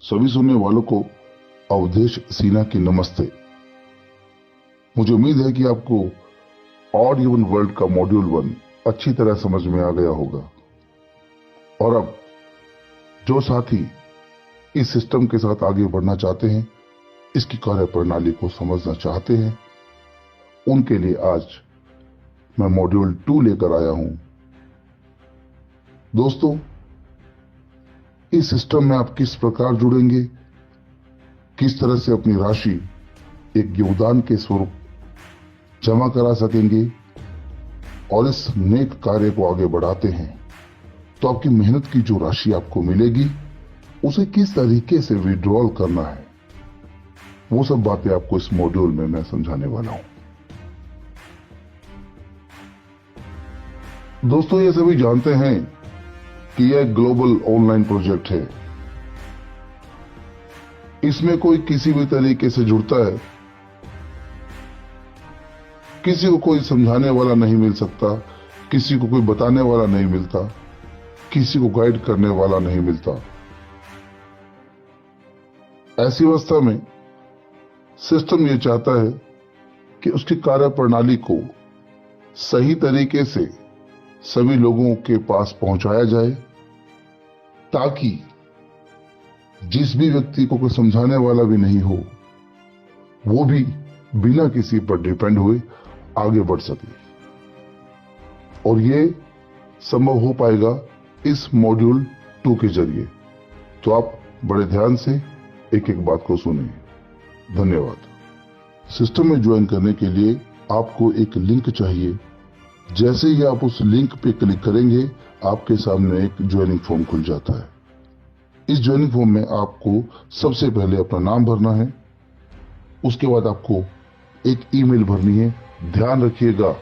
सभी सुनने वालों को अवधेश सिन्हा की नमस्ते। मुझे उम्मीद है कि आपको ऑड इवन वर्ल्ड का मॉड्यूल 1 अच्छी तरह समझ में आ गया होगा और अब जो साथी इस सिस्टम के साथ आगे बढ़ना चाहते हैं, इसकी कार्य प्रणाली को समझना चाहते हैं, उनके लिए आज मैं मॉड्यूल 2 लेकर आया हूं। दोस्तों, इस सिस्टम में आप किस प्रकार जुड़ेंगे, किस तरह से अपनी राशि एक योगदान के स्वरूप जमा करा सकेंगे और इस नेक कार्य को आगे बढ़ाते हैं, तो आपकी मेहनत की जो राशि आपको मिलेगी उसे किस तरीके से विड्रॉल करना है, वो सब बातें आपको इस मॉड्यूल में मैं समझाने वाला हूं। दोस्तों, ये सभी जानते हैं कि यह ग्लोबल ऑनलाइन प्रोजेक्ट है। इसमें कोई किसी भी तरीके से जुड़ता है, किसी को कोई समझाने वाला नहीं मिल सकता, किसी को कोई बताने वाला नहीं मिलता, किसी को गाइड करने वाला नहीं मिलता। ऐसी अवस्था में सिस्टम यह चाहता है कि उसकी कार्य प्रणाली को सही तरीके से सभी लोगों के पास पहुंचाया जाए, ताकि जिस भी व्यक्ति को कोई समझाने वाला भी नहीं हो, वो भी बिना किसी पर डिपेंड हुए आगे बढ़ सके। और ये संभव हो पाएगा इस मॉड्यूल 2 के जरिए। तो आप बड़े ध्यान से एक एक बात को सुनें। धन्यवाद। सिस्टम में ज्वाइन करने के लिए आपको एक लिंक चाहिए। जैसे ही आप उस लिंक पे क्लिक करेंगे, आपके सामने एक ज्वाइनिंग फॉर्म खुल जाता है। इस ज्वाइनिंग फॉर्म में आपको सबसे पहले अपना नाम भरना है। उसके बाद आपको एक ईमेल भरनी है। ध्यान रखिएगा,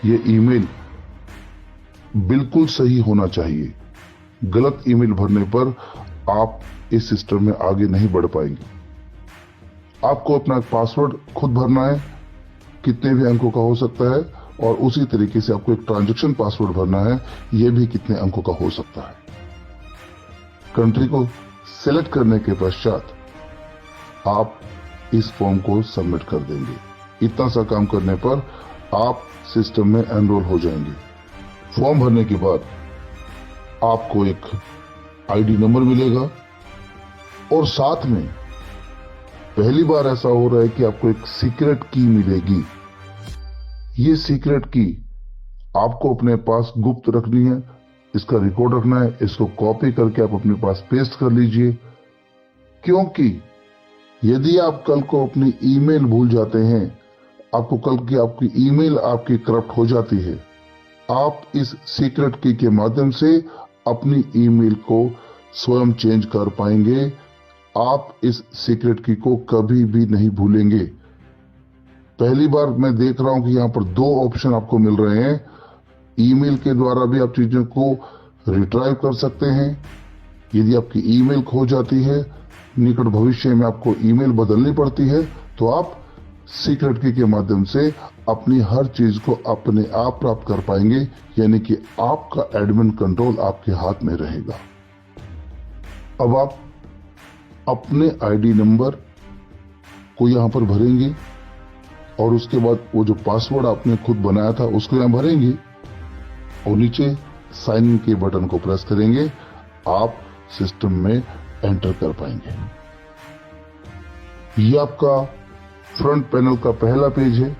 ये ईमेल बिल्कुल सही होना चाहिए। गलत ईमेल भरने पर आप इस सिस्टम में आगे नहीं बढ़ पाएंगे। आपको अपना पासवर्ड खुद भरना है, कितने भी अंकों का हो सकता है, और उसी तरीके से आपको एक ट्रांजैक्शन पासवर्ड भरना है, यह भी कितने अंकों का हो सकता है। कंट्री को सिलेक्ट करने के पश्चात आप इस फॉर्म को सबमिट कर देंगे। इतना सा काम करने पर आप सिस्टम में एनरोल हो जाएंगे। फॉर्म भरने के बाद आपको एक आईडी नंबर मिलेगा और साथ में पहली बार ऐसा हो रहा है कि आपको एक सीक्रेट की मिलेगी। ये सीक्रेट की आपको अपने पास गुप्त रखनी है, इसका रिकॉर्ड रखना है। इसको कॉपी करके आप अपने पास पेस्ट कर लीजिए, क्योंकि यदि आप कल को अपनी ईमेल भूल जाते हैं, आपको कल की आपकी ईमेल आपकी करप्ट हो जाती है, आप इस सीक्रेट की के माध्यम से अपनी ईमेल को स्वयं चेंज कर पाएंगे। आप इस सीक्रेट की को कभी भी नहीं भूलेंगे। पहली बार मैं देख रहा हूं कि यहां पर 2 ऑप्शन आपको मिल रहे हैं। ईमेल के द्वारा भी आप चीजों को रिट्राइव कर सकते हैं। यदि आपकी ईमेल खो जाती है, निकट भविष्य में आपको ईमेल बदलनी पड़ती है, तो आप सीक्रेट की के माध्यम से अपनी हर चीज को अपने आप प्राप्त कर पाएंगे। यानी कि आपका एडमिन कंट्रोल आपके हाथ में रहेगा। अब आप अपने आईडी नंबर को यहां पर भरेंगे और उसके बाद वो जो पासवर्ड आपने खुद बनाया था उसको यहां भरेंगे और नीचे साइन इन के बटन को प्रेस करेंगे। आप सिस्टम में एंटर कर पाएंगे। ये आपका फ्रंट पैनल का पहला पेज है,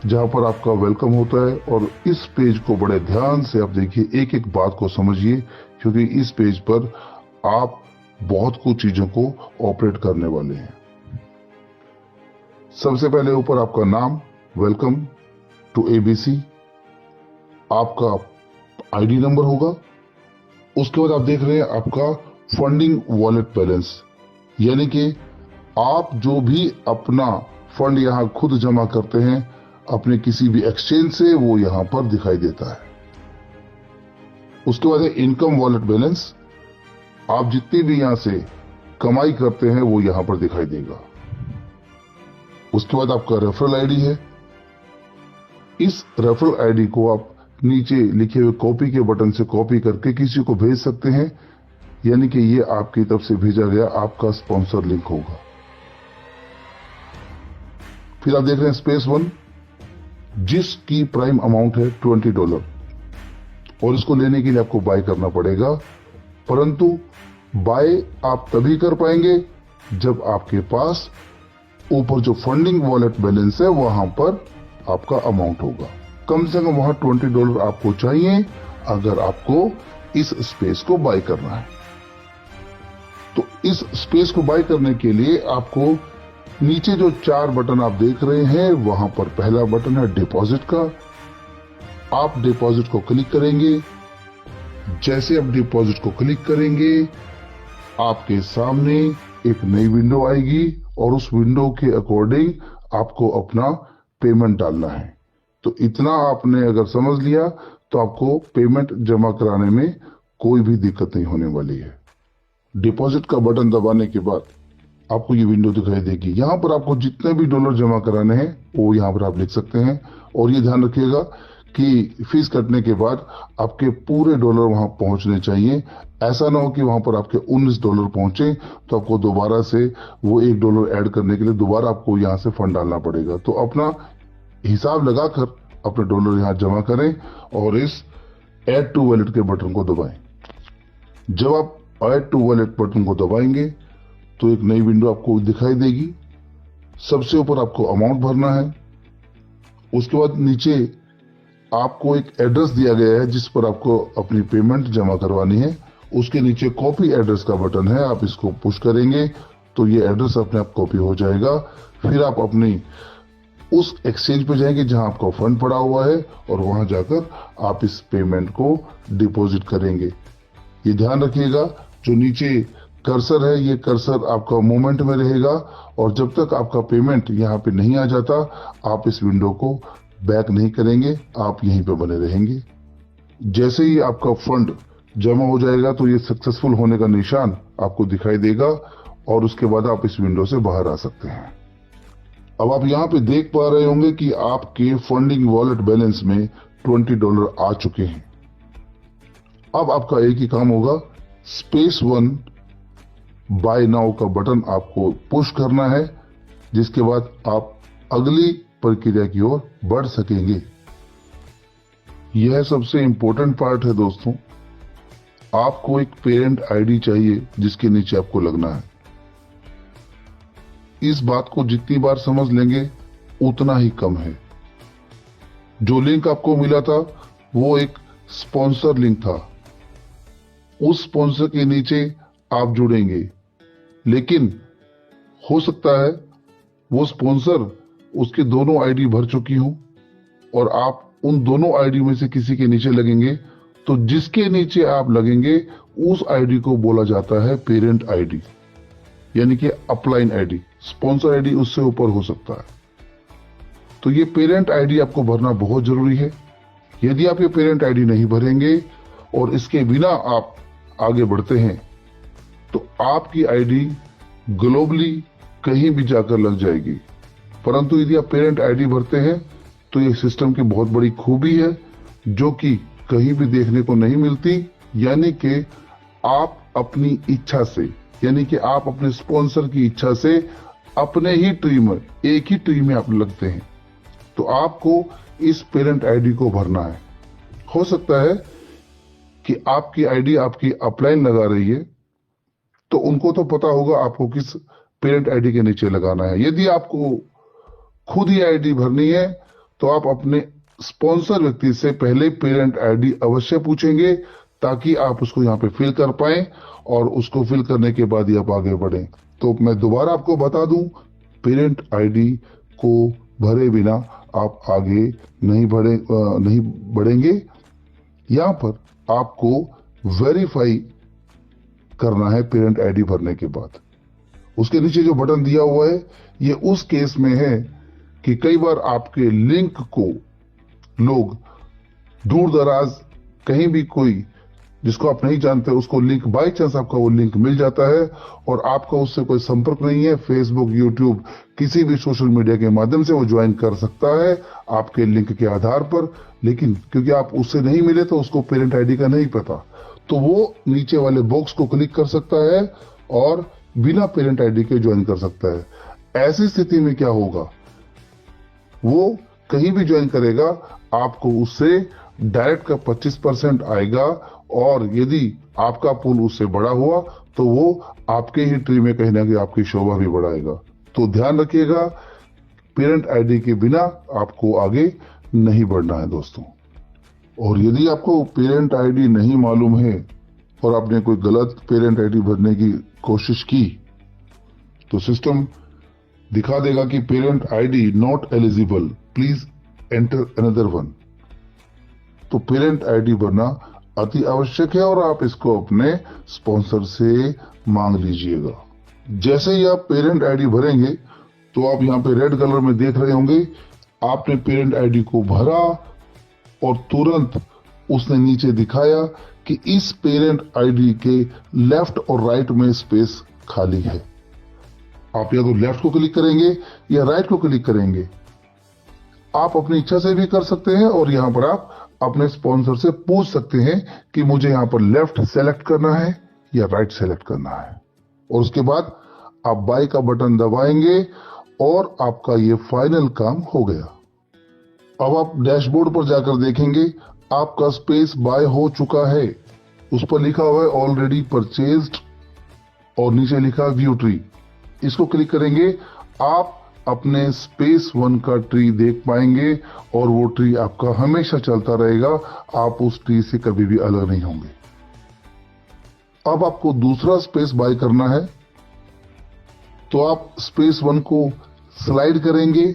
जहां पर आपका वेलकम होता है। और इस पेज को बड़े ध्यान से आप देखिए, एक एक बात को समझिए, क्योंकि इस पेज पर आप बहुत कुछ चीजों को ऑपरेट करने वाले हैं। सबसे पहले ऊपर आपका नाम, वेलकम टू एबीसी, आपका आईडी नंबर होगा। उसके बाद आप देख रहे हैं आपका फंडिंग वॉलेट बैलेंस, यानी कि आप जो भी अपना फंड यहां खुद जमा करते हैं अपने किसी भी एक्सचेंज से, वो यहां पर दिखाई देता है। उसके बाद है इनकम वॉलेट बैलेंस, आप जितनी भी यहां से कमाई करते हैं वो यहां पर दिखाई देगा। उसके बाद आपका रेफरल आईडी है। इस रेफरल आईडी को आप नीचे लिखे हुए कॉपी के बटन से कॉपी करके किसी को भेज सकते हैं, यानी कि ये आपकी तरफ से भेजा गया आपका स्पॉन्सर लिंक होगा। फिर आप देख रहे हैं स्पेस वन, जिसकी प्राइम अमाउंट है $20 और इसको लेने के लिए आपको बाय करना पड़ेगा, परंतु बाय आप तभी कर पाएंगे जब आपके पास ऊपर जो फंडिंग वॉलेट बैलेंस है वहां पर आपका अमाउंट होगा। कम से कम वहां $20 आपको चाहिए अगर आपको इस स्पेस को बाय करना है। तो इस स्पेस को बाय करने के लिए आपको नीचे जो 4 बटन आप देख रहे हैं वहां पर पहला बटन है डिपॉजिट का। आप डिपॉजिट को क्लिक करेंगे। जैसे आप डिपॉजिट को क्लिक करेंगे आपके सामने एक नई विंडो आएगी और उस विंडो के अकॉर्डिंग आपको अपना पेमेंट डालना है। तो इतना आपने अगर समझ लिया तो आपको पेमेंट जमा कराने में कोई भी दिक्कत नहीं होने वाली है। डिपॉजिट का बटन दबाने के बाद आपको ये विंडो दिखाई देगी। यहां पर आपको जितने भी डॉलर जमा कराने हैं वो यहां पर आप लिख सकते हैं। और ये ध्यान रखिएगा कि फीस कटने के बाद आपके पूरे डॉलर वहां पहुंचने चाहिए। ऐसा ना हो कि वहां पर आपके $19 पहुंचे तो आपको दोबारा से वो $1 ऐड करने के लिए दोबारा आपको यहां से फंड डालना पड़ेगा। तो अपना हिसाब लगाकर अपने डॉलर यहां जमा करें और इस ऐड टू वॉलेट के बटन को दबाएं। जब आप ऐड टू वॉलेट बटन को दबाएंगे तो एक नई विंडो आपको दिखाई देगी। सबसे ऊपर आपको अमाउंट भरना है। उसके बाद नीचे आपको एक एड्रेस दिया गया है जिस पर आपको अपनी पेमेंट जमा करवानी है। उसके नीचे कॉपी एड्रेस का बटन है। आप इसको पुश करेंगे तो ये एड्रेस अपने आप कॉपी हो जाएगा। फिर आप अपनी उस एक्सचेंज पे जाएंगे जहां आपका फंड पड़ा हुआ है और वहां जाकर आप इस पेमेंट को डिपॉजिट करेंगे। ये ध्यान रखिएगा जो नीचे कर्सर है ये कर्सर आपका मूवमेंट में रहेगा और जब तक आपका पेमेंट यहाँ पे नहीं आ जाता आप इस विंडो को बैक नहीं करेंगे, आप यहीं पे बने रहेंगे। जैसे ही आपका फंड जमा हो जाएगा तो ये सक्सेसफुल होने का निशान आपको दिखाई देगा और उसके बाद आप इस विंडो से बाहर आ सकते हैं। अब आप यहाँ पे देख पा रहे होंगे कि आपके फंडिंग वॉलेट बैलेंस में $20 आ चुके हैं। अब आपका एक ही काम होगा, स्पेस वन बाय नाउ का बटन आपको पुश करना है, जिसके बाद आप अगली प्रक्रिया की ओर बढ़ सकेंगे। यह सबसे इंपॉर्टेंट पार्ट है दोस्तों। आपको एक पेरेंट आईडी चाहिए जिसके नीचे आपको लगना है। इस बात को जितनी बार समझ लेंगे उतना ही कम है। जो लिंक आपको मिला था वो एक स्पॉन्सर लिंक था। उस स्पॉन्सर के नीचे आप जुड़ेंगे, लेकिन हो सकता है वो स्पॉन्सर उसके दोनों आईडी भर चुकी हो और आप उन दोनों आईडी में से किसी के नीचे लगेंगे। तो जिसके नीचे आप लगेंगे उस आईडी को बोला जाता है पेरेंट आईडी, यानी कि अपलाइन आईडी। स्पॉन्सर आईडी उससे ऊपर हो सकता है। तो ये पेरेंट आईडी आपको भरना बहुत जरूरी है। यदि आप ये पेरेंट आईडी नहीं भरेंगे और इसके बिना आप आगे बढ़ते हैं तो आपकी आईडी ग्लोबली कहीं भी जाकर लग जाएगी। परंतु यदि आप पेरेंट आईडी भरते हैं तो ये सिस्टम की बहुत बड़ी खूबी है जो कि कहीं भी देखने को नहीं मिलती, यानी कि आप अपनी इच्छा से, यानी कि आप अपने स्पॉन्सर की इच्छा से अपने ही ट्री में, एक ही ट्री में आप लगते हैं। तो आपको इस पेरेंट आईडी को भरना है। हो सकता है कि आपकी आईडी आपकी अपलाइन लगा रही है तो उनको तो पता होगा आपको किस पेरेंट आईडी के नीचे लगाना है। यदि आपको खुद ही आईडी भरनी है तो आप अपने स्पॉन्सर व्यक्ति से पहले पेरेंट आईडी अवश्य पूछेंगे ताकि आप उसको यहाँ पे फिल कर पाए और उसको फिल करने के बाद ही आप आगे बढ़ें। तो मैं दोबारा आपको बता दूं, पेरेंट आईडी को भरे बिना आप आगे नहीं बढ़ेंगे। यहाँ पर आपको वेरीफाई करना है पेरेंट आईडी भरने के बाद। उसके नीचे जो बटन दिया हुआ है ये उस केस में है कि कई बार आपके लिंक को लोग दूर दराज कहीं भी, कोई जिसको आप नहीं जानते उसको लिंक, बाय चांस आपका वो लिंक मिल जाता है और आपका उससे कोई संपर्क नहीं है। फेसबुक, यूट्यूब, किसी भी सोशल मीडिया के माध्यम से वो ज्वाइन कर सकता है आपके लिंक के आधार पर, लेकिन क्योंकि आप उससे नहीं मिले तो उसको पेरेंट आईडी का नहीं पता। तो वो नीचे वाले बॉक्स को क्लिक कर सकता है और बिना पेरेंट आईडी के ज्वाइन कर सकता है। ऐसी स्थिति में क्या होगा, वो कहीं भी ज्वाइन करेगा, आपको उससे डायरेक्ट का 25% आएगा, और यदि आपका पूल उससे बड़ा हुआ तो वो आपके ही ट्री में कहीं ना कहीं आपकी शोभा भी बढ़ाएगा। तो ध्यान रखिएगा, पेरेंट आईडी के बिना आपको आगे नहीं बढ़ना है दोस्तों। और यदि आपको पेरेंट आईडी नहीं मालूम है और आपने कोई गलत पेरेंट आईडी भरने की कोशिश की, तो सिस्टम दिखा देगा कि parent ID not eligible, please enter another one. तो पेरेंट आईडी भरना अति आवश्यक है और आप इसको अपने स्पॉन्सर से मांग लीजिएगा। जैसे ही आप पेरेंट आईडी भरेंगे तो आप यहाँ पे रेड कलर में देख रहे होंगे, आपने पेरेंट आईडी को भरा और तुरंत उसने नीचे दिखाया कि इस पेरेंट आईडी के लेफ्ट और राइट में स्पेस खाली है। आप या तो लेफ्ट को क्लिक करेंगे या राइट को क्लिक करेंगे। आप अपनी इच्छा से भी कर सकते हैं और यहां पर आप अपने स्पॉन्सर से पूछ सकते हैं कि मुझे यहां पर लेफ्ट सेलेक्ट करना है या राइट सेलेक्ट करना है, और उसके बाद आप बाय का बटन दबाएंगे और आपका ये फाइनल काम हो गया। अब आप डैशबोर्ड पर जाकर देखेंगे आपका स्पेस बाय हो चुका है। उस पर लिखा हुआ है ऑलरेडी परचेज्ड और नीचे लिखा व्यू ट्री। इसको क्लिक करेंगे, आप अपने स्पेस 1 का ट्री देख पाएंगे और वो ट्री आपका हमेशा चलता रहेगा, आप उस ट्री से कभी भी अलग नहीं होंगे। अब आपको दूसरा स्पेस बाय करना है तो आप स्पेस 1 को स्लाइड करेंगे।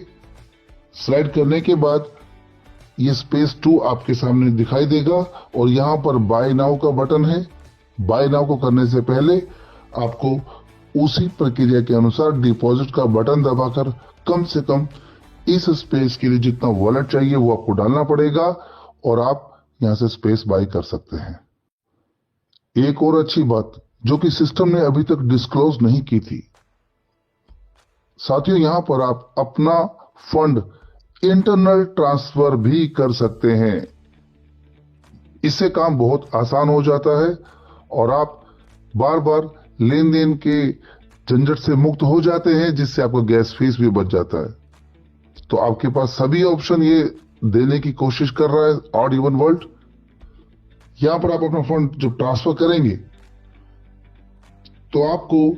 स्लाइड करने के बाद ये स्पेस 2 आपके सामने दिखाई देगा और यहां पर बाय नाउ का बटन है। बाय नाउ को करने से पहले आपको उसी प्रक्रिया के अनुसार डिपॉजिट का बटन दबाकर कम से कम इस स्पेस के लिए जितना वॉलेट चाहिए वो आपको डालना पड़ेगा और आप यहां से स्पेस बाय कर सकते हैं। एक और अच्छी बात जो कि सिस्टम ने अभी तक डिस्क्लोज नहीं की थी, साथियों, यहां पर आप अपना फंड इंटरनल ट्रांसफर भी कर सकते हैं। इससे काम बहुत आसान हो जाता है और आप बार बार लेन देन के झंझट से मुक्त हो जाते हैं, जिससे आपका गैस फीस भी बच जाता है। तो आपके पास सभी ऑप्शन ये देने की कोशिश कर रहा है ऑड इवन वर्ल्ड। यहां पर आप अपना फंड जब ट्रांसफर करेंगे तो आपको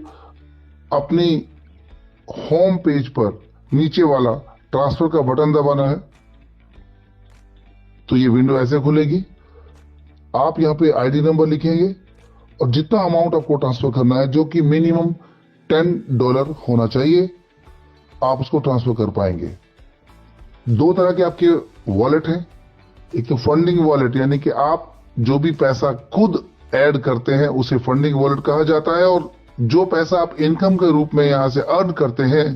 अपनी होम पेज पर नीचे वाला ट्रांसफर का बटन दबाना है। तो ये विंडो ऐसे खुलेगी। आप यहां पे आईडी नंबर लिखेंगे और जितना अमाउंट आपको ट्रांसफर करना है, जो कि मिनिमम $10 होना चाहिए, आप उसको ट्रांसफर कर पाएंगे। 2 तरह के आपके वॉलेट हैं। एक तो फंडिंग वॉलेट, यानी कि आप जो भी पैसा खुद ऐड करते हैं उसे फंडिंग वॉलेट कहा जाता है, और जो पैसा आप इनकम के रूप में यहां से अर्न करते हैं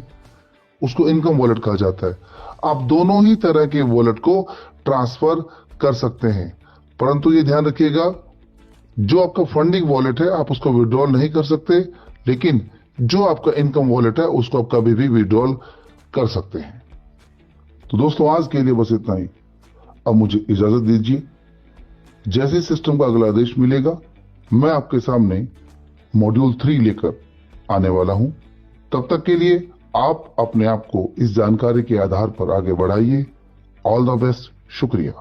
उसको इनकम वॉलेट कहा जाता है। आप दोनों ही तरह के वॉलेट को ट्रांसफर कर सकते हैं, परंतु ये ध्यान रखिएगा, जो आपका फंडिंग वॉलेट है आप उसको विड्रॉल नहीं कर सकते, लेकिन जो आपका इनकम वॉलेट है उसको आप कभी भी विड्रॉल कर सकते हैं। तो दोस्तों, आज के लिए बस इतना ही। अब मुझे इजाजत दीजिए। जैसे सिस्टम का अगला आदेश मिलेगा मैं आपके सामने मॉड्यूल 3 लेकर आने वाला हूं। तब तक के लिए आप अपने आप को इस जानकारी के आधार पर आगे बढ़ाइए। All the best. शुक्रिया।